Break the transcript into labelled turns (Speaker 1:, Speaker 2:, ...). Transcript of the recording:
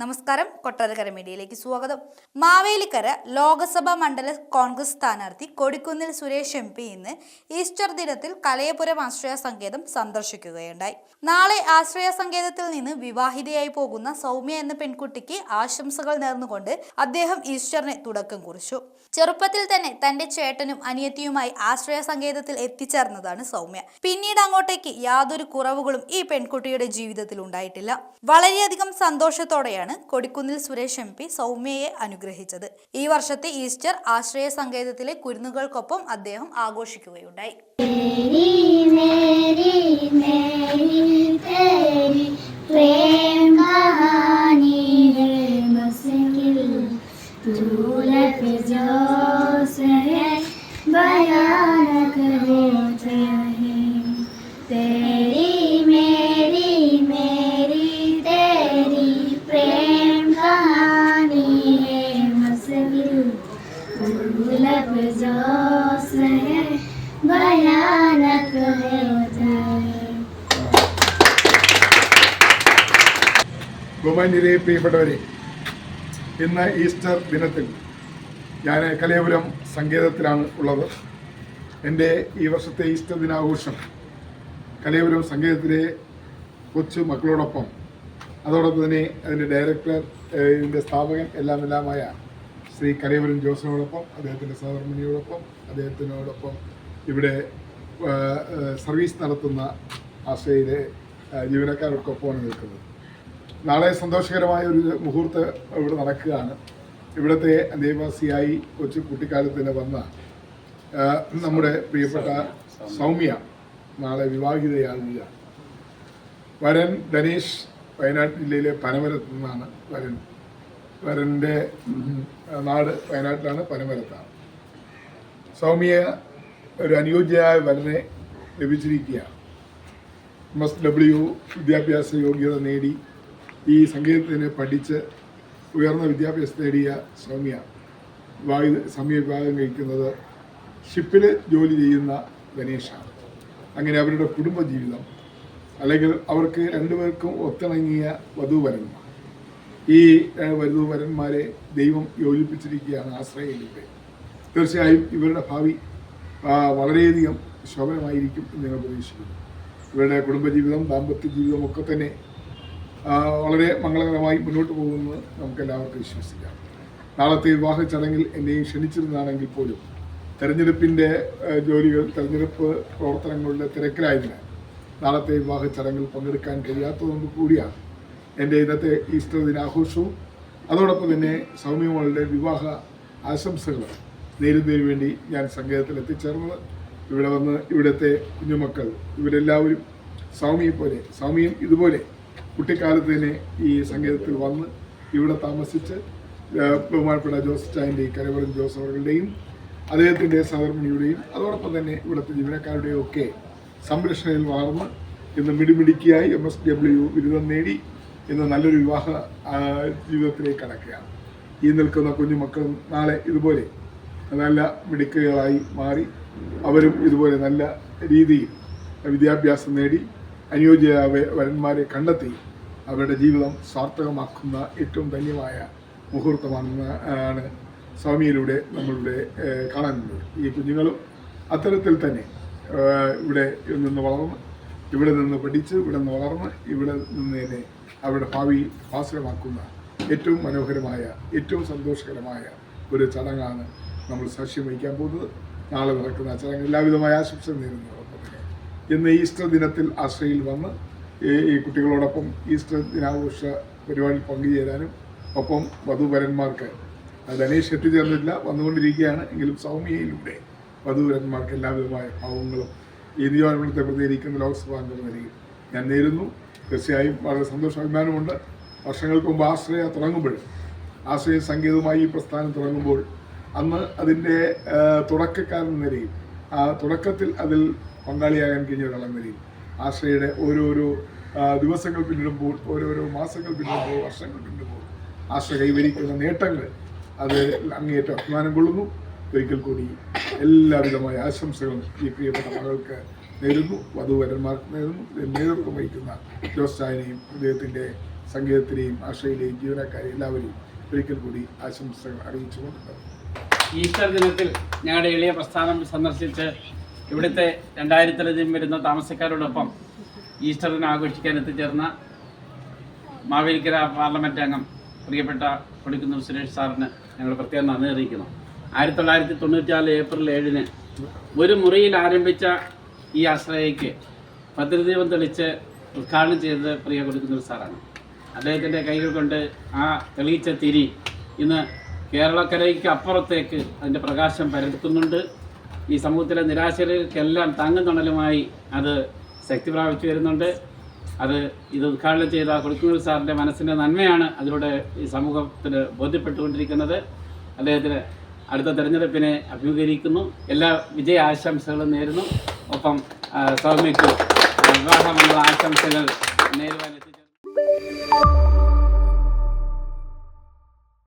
Speaker 1: നമസ്കാരം, കൊട്ടാരക്കര മീഡിയയിലേക്ക് സ്വാഗതം. മാവേലിക്കര ലോക്സഭാ മണ്ഡല കോൺഗ്രസ് സ്ഥാനാർത്ഥി കൊടിക്കുന്നിൽ സുരേഷ് MP ഇന്ന് ഈസ്റ്റർ ദിനത്തിൽ കലയപുരം ആശ്രയ സങ്കേതം സന്ദർശിക്കുകയുണ്ടായി. നാളെ ആശ്രയ സങ്കേതത്തിൽ നിന്ന് വിവാഹിതയായി പോകുന്ന സൗമ്യ എന്ന പെൺകുട്ടിക്ക് ആശംസകൾ നേർന്നുകൊണ്ട് അദ്ദേഹം ഈസ്റ്ററിന് തുടക്കം കുറിച്ചു. ചെറുപ്പത്തിൽ തന്നെ തന്റെ ചേട്ടനും അനിയത്തിയുമായി ആശ്രയ സങ്കേതത്തിൽ എത്തിച്ചേർന്നതാണ് സൗമ്യ. പിന്നീട് അങ്ങോട്ടേക്ക് യാതൊരു കുറവുകളും ഈ പെൺകുട്ടിയുടെ ജീവിതത്തിൽ ഉണ്ടായിട്ടില്ല. വളരെയധികം സന്തോഷത്തോടെയാണ് കൊടിക്കുന്നിൽ സുരേഷ് MP സൗമ്യയെ അനുഗ്രഹിച്ചത്. ഈ വർഷത്തെ ഈസ്റ്റർ ആശ്രയ സങ്കേതത്തിലെ കുരുന്നുകൾക്കൊപ്പം അദ്ദേഹം ആഘോഷിക്കുകയുണ്ടായി.
Speaker 2: ബഹുമാന്യരെ, പ്രിയപ്പെട്ടവരെ, ഇന്ന് ഈസ്റ്റർ ദിനത്തിൽ ഞാൻ കലയപുരം സങ്കേതത്തിലാണ് ഉള്ളത്. എൻ്റെ ഈ വർഷത്തെ ഈസ്റ്റർ ദിനാഘോഷം കലയപുരം സങ്കേതത്തിലെ കൊച്ചു മക്കളോടൊപ്പം, അതോടൊപ്പം തന്നെ അതിൻ്റെ ഡയറക്ടർ, ഇതിൻ്റെ സ്ഥാപകൻ എല്ലാമായ ശ്രീ കലയപുരം ജോസിനോടൊപ്പം, അദ്ദേഹത്തിൻ്റെ സഹധർമ്മിണിയോടൊപ്പം, അദ്ദേഹത്തിനോടൊപ്പം ഇവിടെ സർവീസ് നടത്തുന്ന ആശ്രയിലെ ജീവനക്കാർക്കൊപ്പമാണ് നിൽക്കുന്നത്. നാളെ സന്തോഷകരമായ ഒരു മുഹൂർത്തം ഇവിടെ നടക്കുകയാണ്. ഇവിടുത്തെ അന്തേവാസിയായി കൊച്ചു കുട്ടിക്കാലത്ത് തന്നെ വന്ന നമ്മുടെ പ്രിയപ്പെട്ട സൗമ്യ നാളെ വിവാഹിതയാകുകയാണ്. വരൻ ധനേഷ് വയനാട് ജില്ലയിലെ പനമരത്ത് നിന്നാണ് വരൻ്റെ നാട് വയനാട്ടിലാണ്, പനമരത്താണ്. സൗമ്യ ഒരു അനുയോജ്യയായ വരനെ ലഭിച്ചിരിക്കുകയാണ്. MSW വിദ്യാഭ്യാസ യോഗ്യത നേടി ഈ സംഗീതത്തിന് പഠിച്ച് ഉയർന്ന വിദ്യാഭ്യാസം നേടിയ സൗമ്യ വിവാഹം കഴിക്കുന്നത് ഷിപ്പിൽ ജോലി ചെയ്യുന്ന ഗണേഷാണ്. അങ്ങനെ അവരുടെ കുടുംബജീവിതം, അല്ലെങ്കിൽ അവർക്ക് രണ്ടുപേർക്കും ഒത്തിണങ്ങിയ വധൂവരന്മാർ, ഈ വധൂവരന്മാരെ ദൈവം യോജിപ്പിച്ചിരിക്കുകയാണ് ആശ്രയയിലൂടെ. തീർച്ചയായും ഇവരുടെ ഭാവി വളരെയധികം ശോഭനമായിരിക്കും എന്ന് ഞങ്ങൾ പ്രതീക്ഷിക്കുന്നു. ഇവരുടെ കുടുംബജീവിതം, ദാമ്പത്യ ജീവിതം ഒക്കെ തന്നെ വളരെ മംഗളകരമായി മുന്നോട്ട് പോകുമെന്ന് നമുക്കെല്ലാവർക്കും വിശ്വസിക്കാം. നാളത്തെ വിവാഹ ചടങ്ങിൽ എന്നെയും ക്ഷണിച്ചിരുന്നതാണെങ്കിൽ പോലും തെരഞ്ഞെടുപ്പിൻ്റെ തെരഞ്ഞെടുപ്പ് പ്രവർത്തനങ്ങളുടെ തിരക്കിലായതിനാൽ നാളത്തെ വിവാഹ ചടങ്ങിൽ പങ്കെടുക്കാൻ കഴിയാത്തതുകൊണ്ട് കൂടിയാണ് എൻ്റെ ഇന്നത്തെ ഈസ്റ്റർ ദിനാഘോഷവും അതോടൊപ്പം തന്നെ സൗമ്യമോളുടെ വിവാഹ ആശംസകൾ നേരുന്നതിന് വേണ്ടി ഞാൻ സങ്കേതത്തിൽ എത്തിച്ചേർന്നത്. ഇവിടെ വന്ന് ഇവിടുത്തെ കുഞ്ഞുമക്കൾ ഇവരെല്ലാവരും സൗമ്യയും ഇതുപോലെ കുട്ടിക്കാലത്ത് തന്നെ ഈ സങ്കേതത്തിൽ വന്ന് ഇവിടെ താമസിച്ച് ബഹുമാനപ്പെട്ട ജോസ് ചായൻ്റെയും കലയപുരം ജോസ് അവരുടെയും അദ്ദേഹത്തിൻ്റെ സഹധർമ്മിണിയുടെയും അതോടൊപ്പം തന്നെ ഇവിടുത്തെ ജീവനക്കാരുടെയും ഒക്കെ സംരക്ഷണയിൽ വളർന്ന് ഇന്ന് മിടിമിടിക്കായി MSW ബിരുദം നേടി ഇന്ന് നല്ലൊരു വിവാഹ ജീവിതത്തിലേക്ക് കടക്കുകയാണ്. ഈ നിൽക്കുന്ന കുഞ്ഞുമക്കളും നാളെ ഇതുപോലെ നല്ല മിടുക്കുകളായി മാറി അവരും ഇതുപോലെ നല്ല രീതിയിൽ വിദ്യാഭ്യാസം നേടി അനുയോജ്യ വരന്മാരെ കണ്ടെത്തി അവരുടെ ജീവിതം സാർത്ഥകമാക്കുന്ന ഏറ്റവും ധന്യമായ മുഹൂർത്തമാണ് സൗമ്യയിലൂടെ നമ്മളുടെ കാണാനുള്ളത്. ഈ കുഞ്ഞുങ്ങളും അത്തരത്തിൽ തന്നെ ഇവിടെ നിന്ന് വളർന്ന്, ഇവിടെ നിന്ന് പഠിച്ച്, ഇവിടെ നിന്ന് വളർന്ന്, ഇവിടെ നിന്ന് തന്നെ അവരുടെ ഭാവി ഭാസുരമാക്കുന്ന ഏറ്റവും മനോഹരമായ, ഏറ്റവും സന്തോഷകരമായ ഒരു ചടങ്ങാണ് നമ്മൾ സാക്ഷ്യം വഹിക്കാൻ പോകുന്നത്. നാളെ നടക്കുന്ന ചടങ്ങ് എല്ലാവിധമായ ആശംസ നേരുന്നതോടൊപ്പം തന്നെ ഇന്ന് ഈസ്റ്റർ ദിനത്തിൽ ആശ്രയിൽ വന്ന് ഈ കുട്ടികളോടൊപ്പം ഈസ്റ്റർ ദിനാഘോഷ പരിപാടിയിൽ പങ്കുചേരാനും ഒപ്പം വധൂവരന്മാർക്ക് ധനേഷ് എത്തിച്ചേർന്നില്ല, വന്നുകൊണ്ടിരിക്കുകയാണ്. എങ്കിലും സൗമ്യയിലൂടെ വധൂവരന്മാർക്ക് എല്ലാവിധമായ ഭാവങ്ങളും ഈ നിയോജകമണ്ഡലത്തെ പ്രതികരിക്കുന്ന ലോക്സഭാ അംഗം നിലയിൽ ഞാൻ നേരുന്നു. തീർച്ചയായും വളരെ അഭിമാനമുണ്ട്. വർഷങ്ങൾക്ക് മുമ്പ് ആശ്രയ സംഗീതവുമായി ഈ പ്രസ്ഥാനം തുടങ്ങുമ്പോൾ അന്ന് അതിൻ്റെ തുടക്കക്കാരൻ നിലയിൽ തുടക്കത്തിൽ അതിൽ പങ്കാളിയാകാൻ കഴിഞ്ഞ ഒരാളെന്ന നിലയിൽ ആശ്രയയുടെ ഓരോരോ ദിവസങ്ങൾ പിന്നിടുമ്പോൾ, ഓരോരോ മാസങ്ങൾ പിന്നിടുമ്പോൾ, വർഷങ്ങൾ പിന്നിടുമ്പോൾ ആശ്രയ കൈവരിക്കുന്ന നേട്ടങ്ങൾ അത് അങ്ങേയറ്റം അഭിമാനം കൊള്ളുന്നു. ഒരിക്കൽ കൂടി എല്ലാവിധമായ ആശംസകളും ഈ പ്രിയപ്പെട്ട മകൾക്ക് നേരുന്നു, വധൂവരന്മാർക്ക് നേരുന്നു. നേതൃത്വം വഹിക്കുന്ന ജോസ് ചായനെയും അദ്ദേഹത്തിൻ്റെ സംഗീതത്തിലെയും ആശ്രയിലെയും ജീവനക്കാരെയും എല്ലാവരെയും ഒരിക്കൽ കൂടി ആശംസകൾ അറിയിച്ചുകൊണ്ട്
Speaker 3: ഈസ്റ്റർ ദിനത്തിൽ ഞങ്ങളുടെ എളിയ പ്രസ്ഥാനം സന്ദർശിച്ച് ഇവിടുത്തെ 2000-ലധികം വരുന്ന താമസക്കാരോടൊപ്പം ഈസ്റ്റർ ദിനം ആഘോഷിക്കാൻ എത്തിച്ചേർന്ന മാവേലിക്കര പാർലമെൻറ്റ് അംഗം പ്രിയപ്പെട്ട കൊടിക്കുന്നിൽ സുരേഷ് സാറിന് ഞങ്ങൾ പ്രത്യേകം നന്ദി അറിയിക്കുന്നു. 1994 ഏപ്രിൽ 7-ന് ഒരു മുറിയിൽ ആരംഭിച്ച ഈ ആശ്രയയ്ക്ക് ഭദ്രദീപം തെളിച്ച് ഉദ്ഘാടനം ചെയ്തത് പ്രിയ കൊടിക്കുന്നിൽ സാറാണ്. അദ്ദേഹത്തിൻ്റെ കൈകൾ കൊണ്ട് ആ തെളിയിച്ച തിരി ഇന്ന് കേരളക്കരയ്ക്ക് അപ്പുറത്തേക്ക് അതിൻ്റെ പ്രകാശം പരത്തുന്നുണ്ട്. ഈ സമൂഹത്തിലെ നിരാശകർക്കെല്ലാം താങ്ങും തണലുമായി അത് ശക്തി പ്രാപിച്ചു വരുന്നുണ്ട്. ഇത് ഉദ്ഘാടനം ചെയ്ത കൊടിക്കുന്നിൽ സാറിൻ്റെ മനസ്സിൻ്റെ നന്മയാണ് അതിലൂടെ ഈ സമൂഹത്തിന് ബോധ്യപ്പെട്ടുകൊണ്ടിരിക്കുന്നത്. അദ്ദേഹത്തിന് അടുത്ത തെരഞ്ഞെടുപ്പിനെ അഭിമുഖീകരിക്കുന്നു. എല്ലാ വിജയ ആശംസകളും നേരുന്നു. ഒപ്പം സൗമ്യയ്ക്ക് വിവാഹമുള്ള ആശംസകൾ നേരുവാൻ എത്തിച്ചേർന്നു.